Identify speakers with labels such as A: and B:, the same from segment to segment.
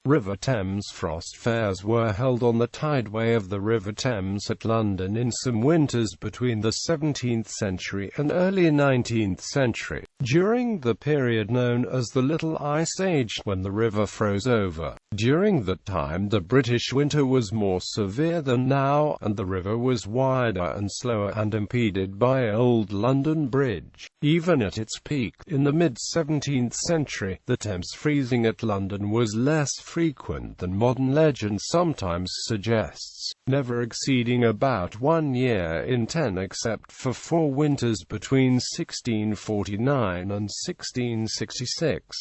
A: River Thames frost fairs were held on the tideway of the River Thames at London in some winters between the 17th century and early 19th century, during the period known as the Little Ice Age, when the river froze over. During that time the British winter was more severe than now, and the river was wider and slower and impeded by Old London Bridge. Even at its peak, in the mid-17th century, the Thames freezing at London was less frequent than modern legend sometimes suggests, never exceeding about 1 year in 10 except for 4 winters between 1649 and 1666.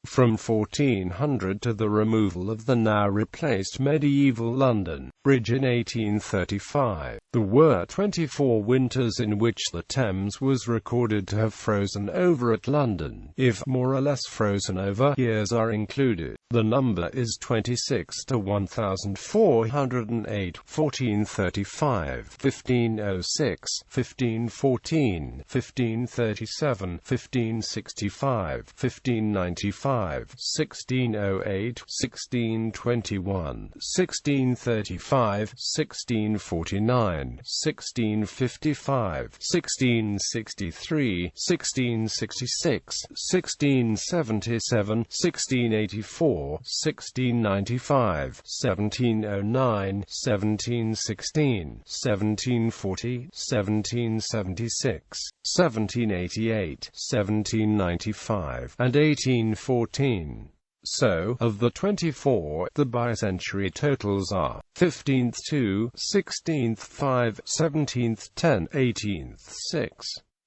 A: From 1400 to the removal of the now replaced medieval London Bridge in 1835, there were 24 winters in which the Thames was recorded to have frozen over at London. If more or less frozen over years are included, the number is 26 to 1408, 1435, 1506, 1514, 1537, 1565, 1595, 1608, 1621, 1635, 1649, 1655, 1663, 1666, 1677, 1684, 1695, 1709, 1716, 1740, 1776, 1788, 1795, and 1814. So, of the 24, the bicentenary totals are 15th 2, 16th 5, 17th 10, 18th 6.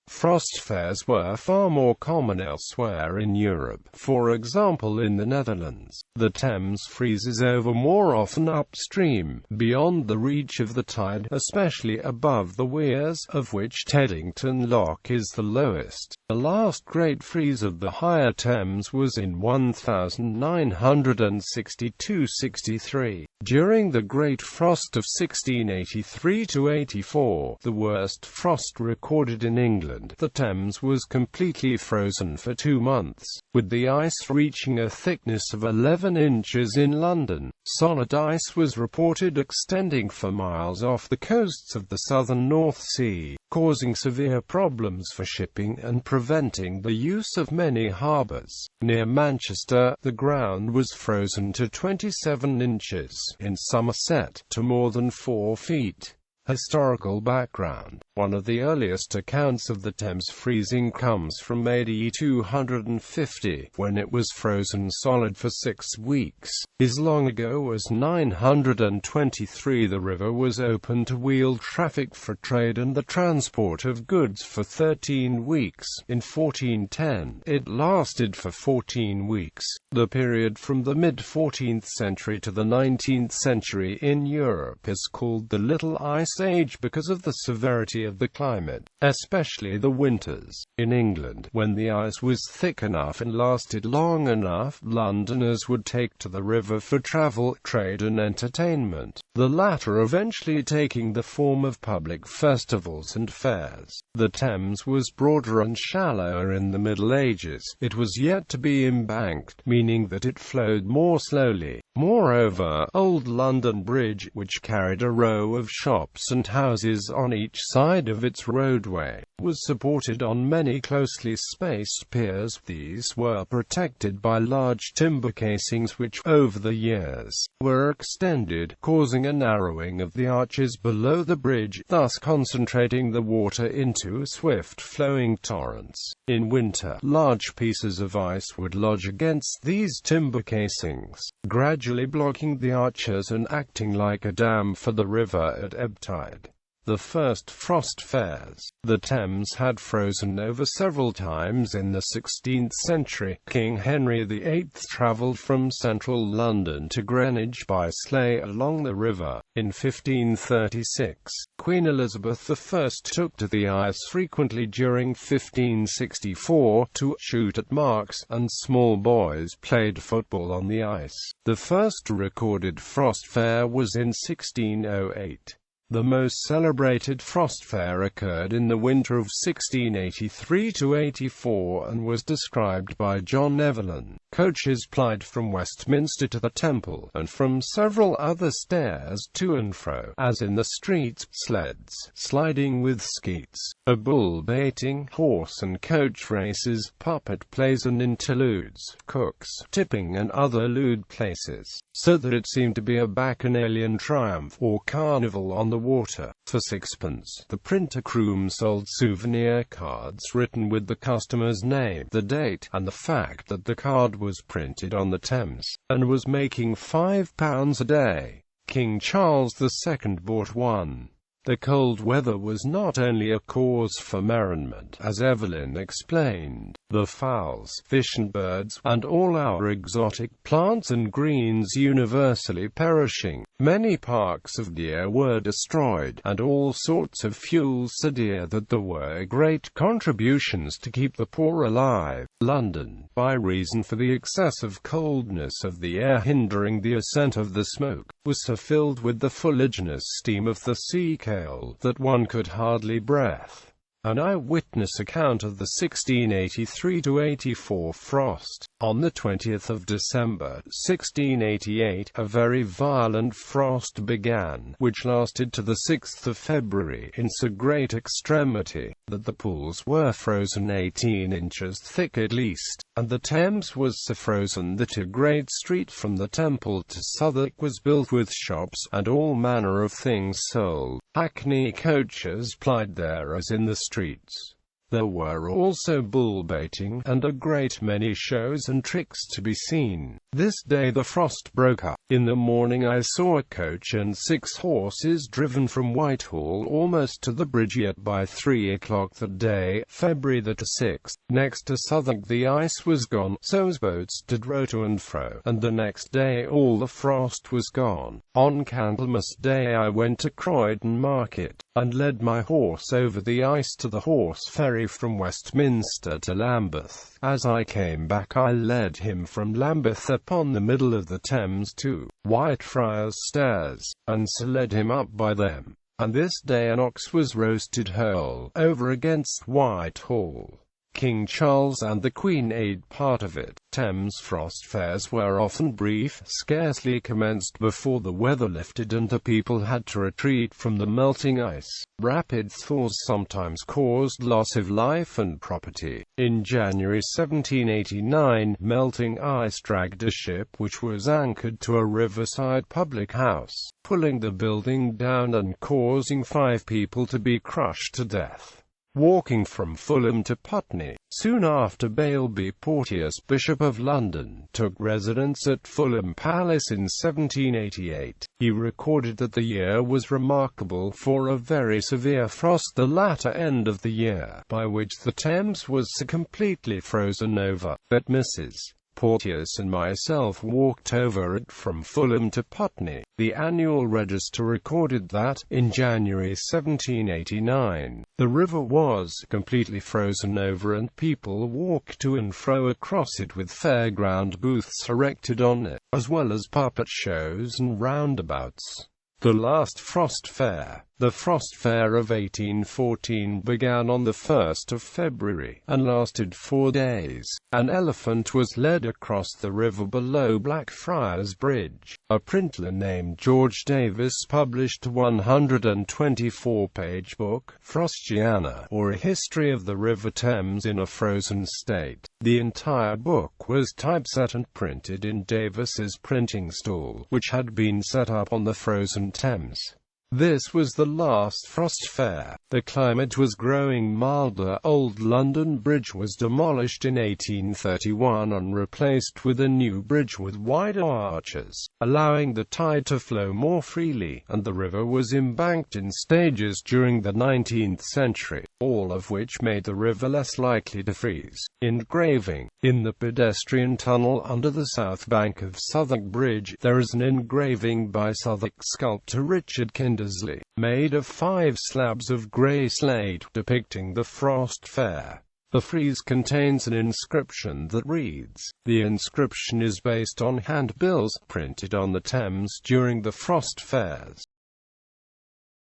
A: Frost fairs were far more common elsewhere in Europe. For example, in the Netherlands, the Thames freezes over more often upstream, beyond the reach of the tide, especially above the weirs, of which Teddington Lock is the lowest. The last great freeze of the higher Thames was in 1962–63. During the Great Frost of 1683–84, the worst frost recorded in England, the Thames was completely frozen for 2 months, with the ice reaching a thickness of 11 inches in London. Solid ice was reported extending for miles off the coasts of the southern North Sea, causing severe problems for shipping and preventing the use of many harbours. Near Manchester, the ground was frozen to 27 inches, in Somerset, to more than 4 feet. Historical background. One of the earliest accounts of the Thames freezing comes from AD 250, when it was frozen solid for 6 weeks. As long ago as 923 the river was open to wheel traffic for trade and the transport of goods for 13 weeks. In 1410, it lasted for 14 weeks. The period from the mid-14th century to the 19th century in Europe is called the Little Ice Age because of the severity of the climate, especially the winters. In England, when the ice was thick enough and lasted long enough, Londoners would take to the river for travel, trade and entertainment, the latter eventually taking the form of public festivals and fairs. The Thames was broader and shallower in the Middle Ages. It was yet to be embanked, meaning that it flowed more slowly. Moreover, Old London Bridge, which carried a row of shops and houses on each side of its roadway, was supported on many closely spaced piers. These were protected by large timber casings which, over the years, were extended, causing a narrowing of the arches below the bridge, thus concentrating the water into swift-flowing torrents. In winter, large pieces of ice would lodge against these timber casings, gradually blocking the arches and acting like a dam for the river at ebb tide. The first frost fairs. The Thames had frozen over several times in the 16th century. King Henry VIII travelled from central London to Greenwich by sleigh along the river. In 1536, Queen Elizabeth I took to the ice frequently during 1564 to shoot at marks, and small boys played football on the ice. The first recorded frost fair was in 1608. The most celebrated frost fair occurred in the winter of 1683–84 and was described by John Evelyn. Coaches plied from Westminster to the Temple, and from several other stairs to and fro, as in the streets, sleds, sliding with skeets, a bull baiting, horse and coach races, puppet plays and interludes, cooks, tipping and other lewd places, so that it seemed to be a bacchanalian triumph, or carnival on the water. For sixpence, the printer Croom sold souvenir cards written with the customer's name, the date, and the fact that the card was printed on the Thames, and was making £5 a day. King Charles II bought one. The cold weather was not only a cause for merriment, as Evelyn explained. The fowls, fish and birds, and all our exotic plants and greens universally perishing. Many parks of deer were destroyed, and all sorts of fuels so dear that there were great contributions to keep the poor alive. London, by reason for the excessive coldness of the air hindering the ascent of the smoke, was so filled with the fuliginous steam of the sea cale that one could hardly breath. An eyewitness account of the 1683–84 frost. On the 20th of December, 1688, a very violent frost began, which lasted to the 6th of February, in so great extremity, that the pools were frozen 18 inches thick at least, and the Thames was so frozen that a great street from the Temple to Southwark was built with shops, and all manner of things sold. Hackney coaches plied there as in the streets. There were also bull baiting, and a great many shows and tricks to be seen. This day the frost broke up. In the morning I saw a coach and 6 horses driven from Whitehall almost to the bridge, yet by 3 o'clock that day, February the 6th, next to Southwark the ice was gone, so as boats did row to and fro, and the next day all the frost was gone. On Candlemas Day I went to Croydon Market, and led my horse over the ice to the horse ferry from Westminster to Lambeth. As I came back I led him from Lambeth upon the middle of the Thames to Whitefriars Stairs, and so led him up by them. And this day an ox was roasted whole, over against Whitehall. King Charles and the Queen ate part of it. Thames frost fairs were often brief, scarcely commenced before the weather lifted and the people had to retreat from the melting ice. Rapid thaws sometimes caused loss of life and property. In January 1789, melting ice dragged a ship which was anchored to a riverside public house, pulling the building down and causing 5 people to be crushed to death. Walking from Fulham to Putney. Soon after, Bailby Porteous, Bishop of London, took residence at Fulham Palace in 1788. He recorded that the year was remarkable for a very severe frost the latter end of the year, by which the Thames was so completely frozen over, that Mrs. Porteous and myself walked over it from Fulham to Putney. The annual register recorded that, in January 1789, the river was completely frozen over and people walked to and fro across it with fairground booths erected on it, as well as puppet shows and roundabouts. The last frost fair, the Frost Fair of 1814, began on the 1st of February, and lasted 4 days. An elephant was led across the river below Blackfriars Bridge. A printer named George Davis published a 124-page book, Frostiana, or a history of the River Thames in a frozen state. The entire book was typeset and printed in Davis's printing stall, which had been set up on the frozen Thames. This was the last frost fair. The climate was growing milder. Old London Bridge was demolished in 1831 and replaced with a new bridge with wider arches, allowing the tide to flow more freely, and the river was embanked in stages during the 19th century, all of which made the river less likely to freeze. Engraving. In the pedestrian tunnel under the south bank of Southwark Bridge, there is an engraving by Southwark sculptor Richard Kindersley, made of 5 slabs of grey slate, depicting the Frost Fair. The frieze contains an inscription that reads. The inscription is based on handbills printed on the Thames during the Frost Fairs.